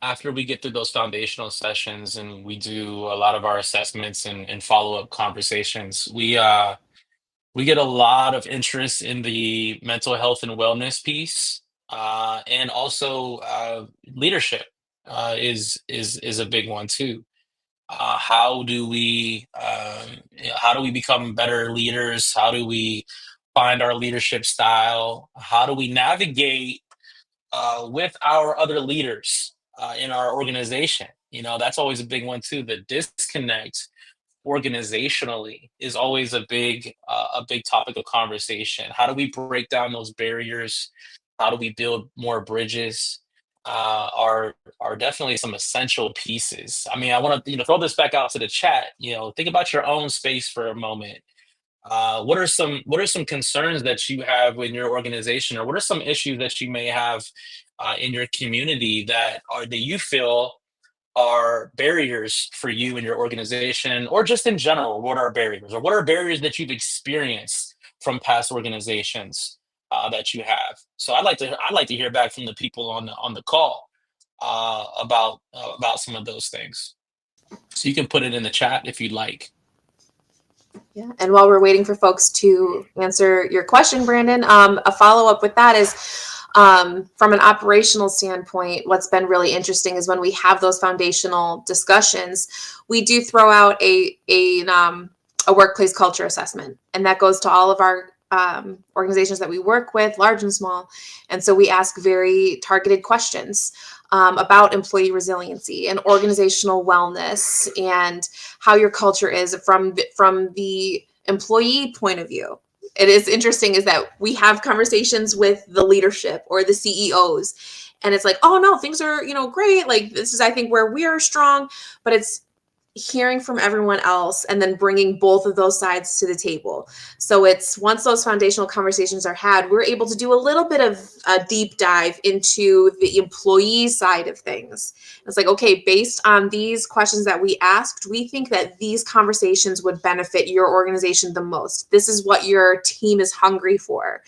after we get through those foundational sessions and we do a lot of our assessments and follow-up conversations, we get a lot of interest in the mental health and wellness piece, and also leadership is a big one too. How do we become better leaders? How do we find our leadership style? How do we navigate with our other leaders in our organization? That's always a big one too. The disconnect organizationally is always a big topic of conversation. How do we break down those barriers? How do we build more bridges? Are definitely some essential pieces. I mean, I want to throw this back out to the chat. Think about your own space for a moment. What are some concerns that you have in your organization, or what are some issues that you may have in your community that you feel are barriers for you and your organization, or just in general? What are barriers, or what are barriers that you've experienced from past organizations that you have? So I'd like to hear back from the people on the call about some of those things. So you can put it in the chat if you'd like. Yeah. And while we're waiting for folks to answer your question, Brandon, a follow-up with that is, from an operational standpoint, what's been really interesting is when we have those foundational discussions, we do throw out a workplace culture assessment, and that goes to all of our organizations that we work with, large and small. And so we ask very targeted questions about employee resiliency and organizational wellness and how your culture is from the employee point of view. It is interesting is that we have conversations with the leadership or the CEOs, and it's like, oh no, things are, great. Like, this is, I think, where we are strong, but it's hearing from everyone else and then bringing both of those sides to the table. So it's, once those foundational conversations are had, we're able to do a little bit of a deep dive into the employee side of things. It's like, okay, based on these questions that we asked, we think that these conversations would benefit your organization the most. This is what your team is hungry for.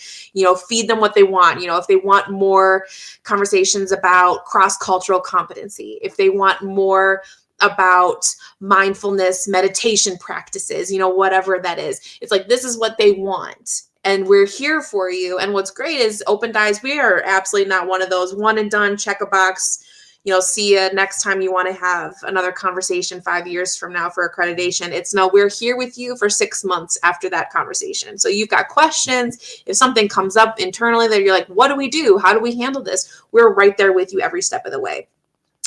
Feed them what they want. If they want more conversations about cross-cultural competency, if they want more about mindfulness, meditation practices, whatever that is. It's like, this is what they want, and we're here for you. And what's great is OpenedEyes, we are absolutely not one of those one and done, check a box, see you next time you want to have another conversation 5 years from now for accreditation. It's no, we're here with you for 6 months after that conversation. So you've got questions. If something comes up internally that you're like, what do we do? How do we handle this? We're right there with you every step of the way.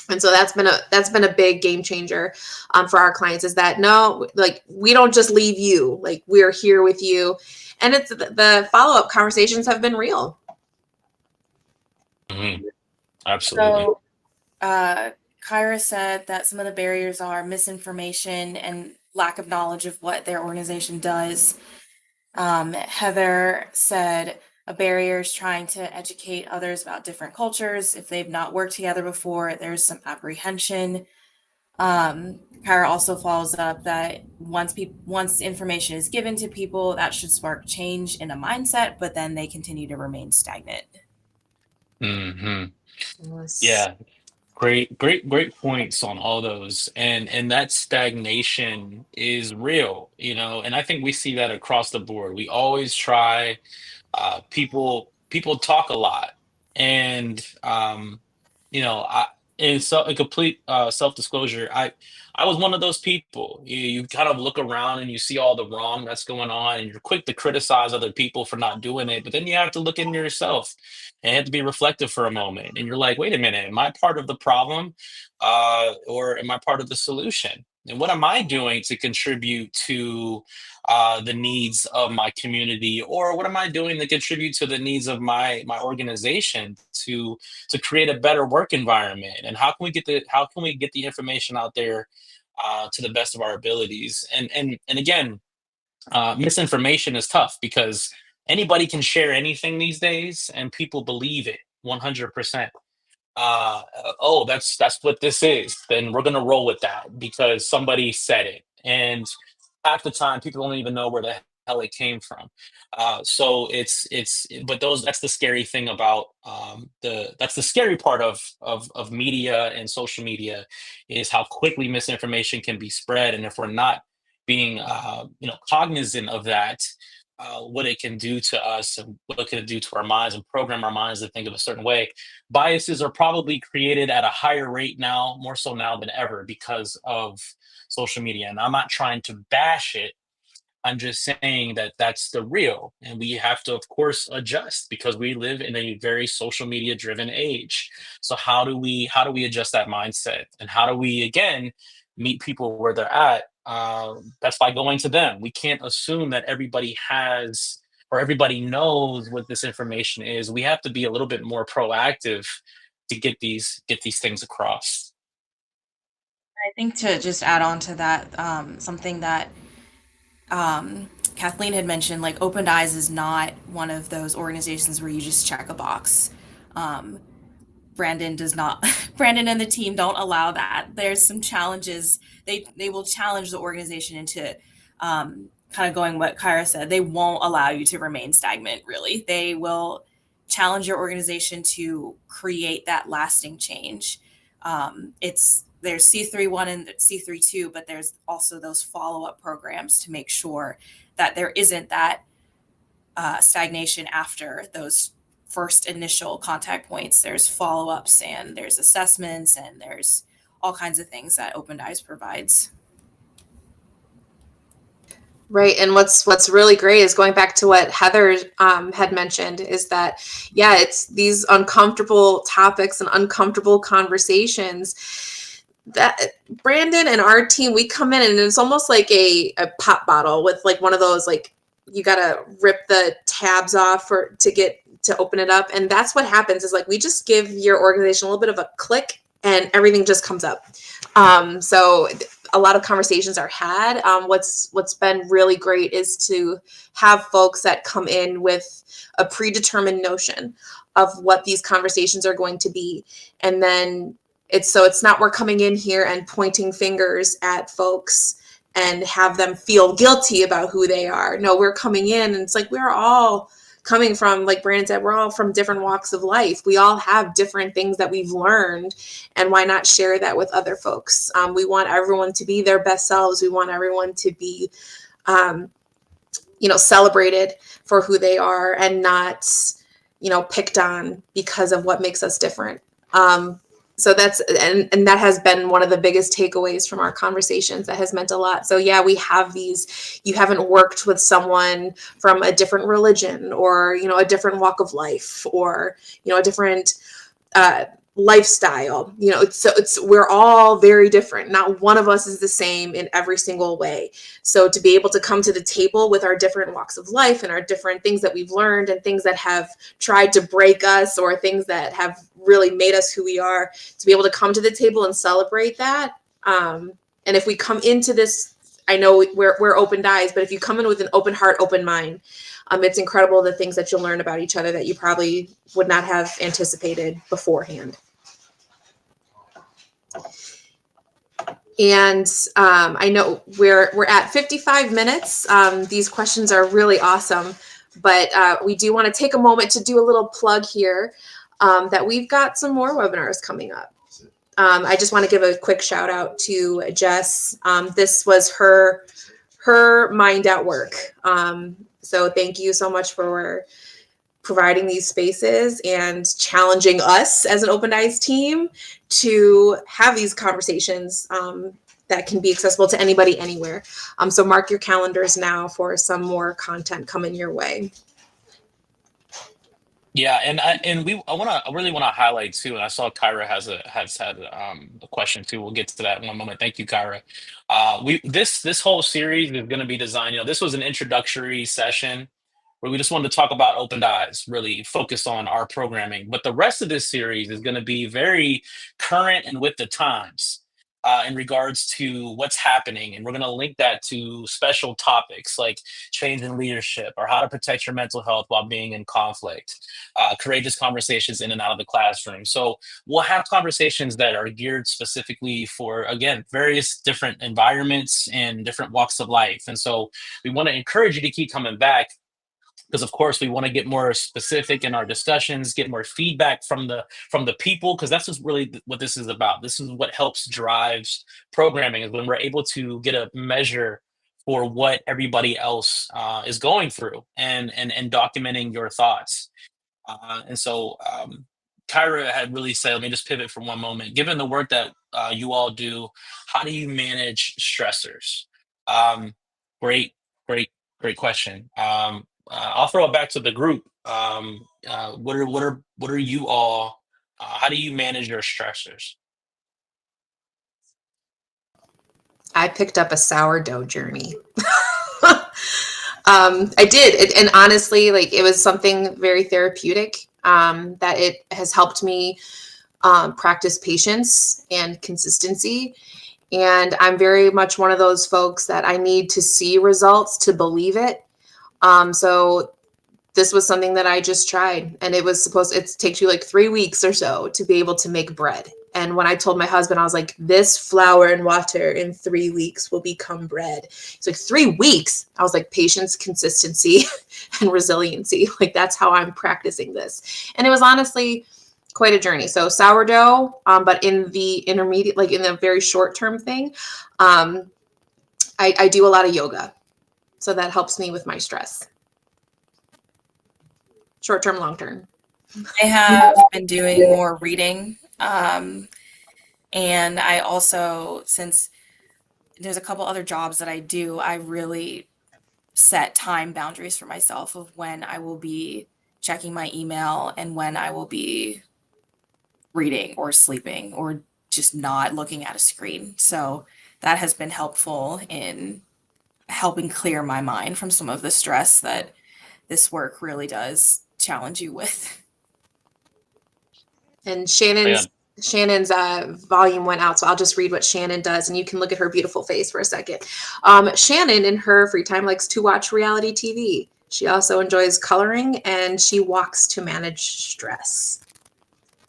And so that's been a big game changer for our clients, is that no, like, we don't just leave you, like, we're here with you. And it's the follow-up conversations have been real. Mm-hmm. Absolutely. So, Kyra said that some of the barriers are misinformation and lack of knowledge of what their organization does. Heather said a barrier is trying to educate others about different cultures. If they've not worked together before, there's some apprehension. Kyra also follows up that once information is given to people, that should spark change in a mindset, but then they continue to remain stagnant. Mm-hmm. Yes. Yeah. Great points on all those. And that stagnation is real, and I think we see that across the board. We always try, people talk a lot, and I in complete self-disclosure, I was one of those people. You kind of look around and you see all the wrong that's going on, and you're quick to criticize other people for not doing it, but then you have to look into yourself and you have to be reflective for a moment, and you're like, wait a minute, am I part of the problem, or am I part of the solution? And what am I doing to contribute to the needs of my community, or what am I doing to contribute to the needs of my organization, to create a better work environment? And how can we get the information out there to the best of our abilities? And again, misinformation is tough because anybody can share anything these days, and people believe it 100%. Oh, that's what this is, then we're gonna roll with that because somebody said it. And half the time people don't even know where the hell it came from. So but those that's the scary thing about that's the scary part of media and social media, is how quickly misinformation can be spread. And if we're not being cognizant of that, what it can do to us and what it can do to our minds and program our minds to think of a certain way. Biases are probably created at a higher rate now, more so now than ever, because of social media. And I'm not trying to bash it. I'm just saying that that's the real, and we have to, of course, adjust because we live in a very social media driven age. So how do we adjust that mindset, and how do we again meet people where they're at? That's by going to them. We can't assume that everybody has or everybody knows what this information is. We have to be a little bit more proactive to get these things across. I think to just add on to that, something that Kathleen had mentioned, like Opened Eyes is not one of those organizations where you just check a box. Um, Brandon does not. Brandon and the team don't allow that. There's some challenges. They will challenge the organization into kind of going what Kyra said. They won't allow you to remain stagnant. Really, they will challenge your organization to create that lasting change. There's C3-1 and C3-2, but there's also those follow-up programs to make sure that there isn't that stagnation after those first initial contact points. There's follow-ups and there's assessments and there's all kinds of things that OpenedEyes provides. Right. And what's really great is going back to what Heather had mentioned, is that, yeah, it's these uncomfortable topics and uncomfortable conversations that Brandon and our team, we come in and it's almost like a pop bottle with like one of those, like, you got to rip the tabs off to open it up. And that's what happens, is like, we just give your organization a little bit of a click and everything just comes up. So a lot of conversations are had. What's been really great is to have folks that come in with a predetermined notion of what these conversations are going to be. And then it's not we're coming in here and pointing fingers at folks and have them feel guilty about who they are. No, we're coming in and it's like, we're all coming from, like Brandon said, we're all from different walks of life. We all have different things that we've learned, and why not share that with other folks? We want everyone to be their best selves. We want everyone to be, celebrated for who they are and not, picked on because of what makes us different. So that's, and that has been one of the biggest takeaways from our conversations. That has meant a lot. So yeah, we have these, you haven't worked with someone from a different religion or, you know, a different walk of life or, you know, a different lifestyle, you know, we're all very different. Not one of us is the same in every single way. So to be able to come to the table with our different walks of life and our different things that we've learned and things that have tried to break us or things that have really made us who we are, to be able to come to the table and celebrate that. And if we come into this, I know we're open eyes, but if you come in with an open heart, open mind, it's incredible the things that you'll learn about each other that you probably would not have anticipated beforehand. And I know we're at 55 minutes. These questions are really awesome, but we do want to take a moment to do a little plug here that we've got some more webinars coming up. I just want to give a quick shout out to Jess. This was her mind at work. So thank you so much for providing these spaces and challenging us as an OpenEyes team to have these conversations that can be accessible to anybody anywhere. So mark your calendars now for some more content coming your way. Yeah, and I really want to highlight too, and I saw Kyra has had a question too. We'll get to that in one moment. Thank you, Kyra. This whole series is going to be designed. You know, this was an introductory session where we just wanted to talk about OpenEyes, really focus on our programming. But the rest of this series is going to be very current and with the times in regards to what's happening. And we're going to link that to special topics like change in leadership or how to protect your mental health while being in conflict, courageous conversations in and out of the classroom. So we'll have conversations that are geared specifically for, again, various different environments and different walks of life. And so we want to encourage you to keep coming back, because of course we want to get more specific in our discussions, get more feedback from the people, because that's just really what this is about. This is what helps drives programming, is when we're able to get a measure for what everybody else is going through, and documenting your thoughts. And so Kyra had really said, let me just pivot for one moment. Given the work that you all do, how do you manage stressors? Great, great, great question. I'll throw it back to the group. What are you all? How do you manage your stressors? I picked up a sourdough journey. I did, and honestly, like, it was something very therapeutic. That it has helped me practice patience and consistency. And I'm very much one of those folks that I need to see results to believe it. So this was something that I just tried, and it takes you like 3 weeks or so to be able to make bread. And when I told my husband, I was like, this flour and water in 3 weeks will become bread. It's like 3 weeks. I was like, patience, consistency, and resiliency. Like, that's how I'm practicing this. And it was honestly quite a journey. So sourdough, but in the intermediate, like in the very short term thing, I do a lot of yoga. So that helps me with my stress. Short term, long term. I have been doing more reading. And I also, since there's a couple other jobs that I do, I really set time boundaries for myself of when I will be checking my email and when I will be reading or sleeping or just not looking at a screen. So that has been helpful in helping clear my mind from some of the stress that this work really does challenge you with. And Shannon's volume went out, so I'll just read what Shannon does, and you can look at her beautiful face for a second. Shannon, in her free time, likes to watch reality TV. She also enjoys coloring, and she walks to manage stress.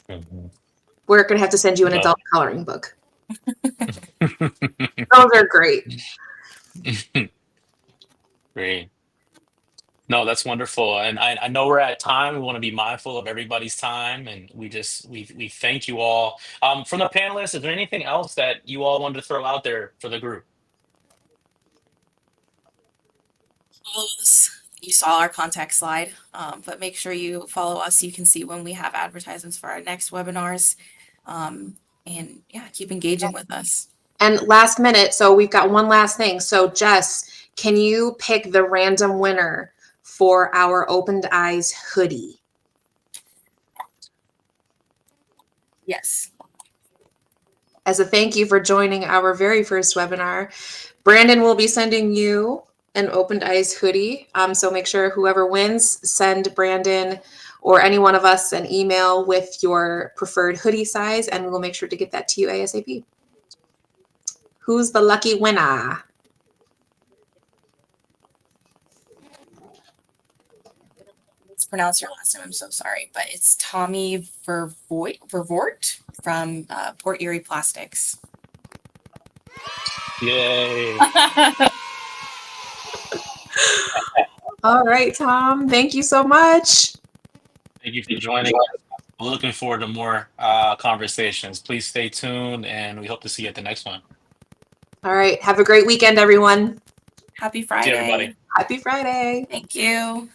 Mm-hmm. We're going to have to send you an adult coloring book. Those are great. Great. No, that's wonderful. And I know we're at time. We want to be mindful of everybody's time. And we thank you all. From the panelists, is there anything else that you all wanted to throw out there for the group? You saw our contact slide, but make sure you follow us so you can see when we have advertisements for our next webinars. and yeah, keep engaging with us. And last minute, so we've got one last thing. So Jess, can you pick the random winner for our Opened Eyes hoodie? Yes. As a thank you for joining our very first webinar, Brandon will be sending you an Opened Eyes hoodie. So make sure whoever wins, send Brandon or any one of us an email with your preferred hoodie size, and we'll make sure to get that to you ASAP. Who's the lucky winner? Pronounce your last name. I'm so sorry, but it's Tommy Vervoort from Port Erie Plastics. Yay. All right, Tom. Thank you so much. Thank you for joining. We're looking forward to more conversations. Please stay tuned, and we hope to see you at the next one. All right. Have a great weekend, everyone. Happy See you, everybody. Friday. Happy Friday. Thank you.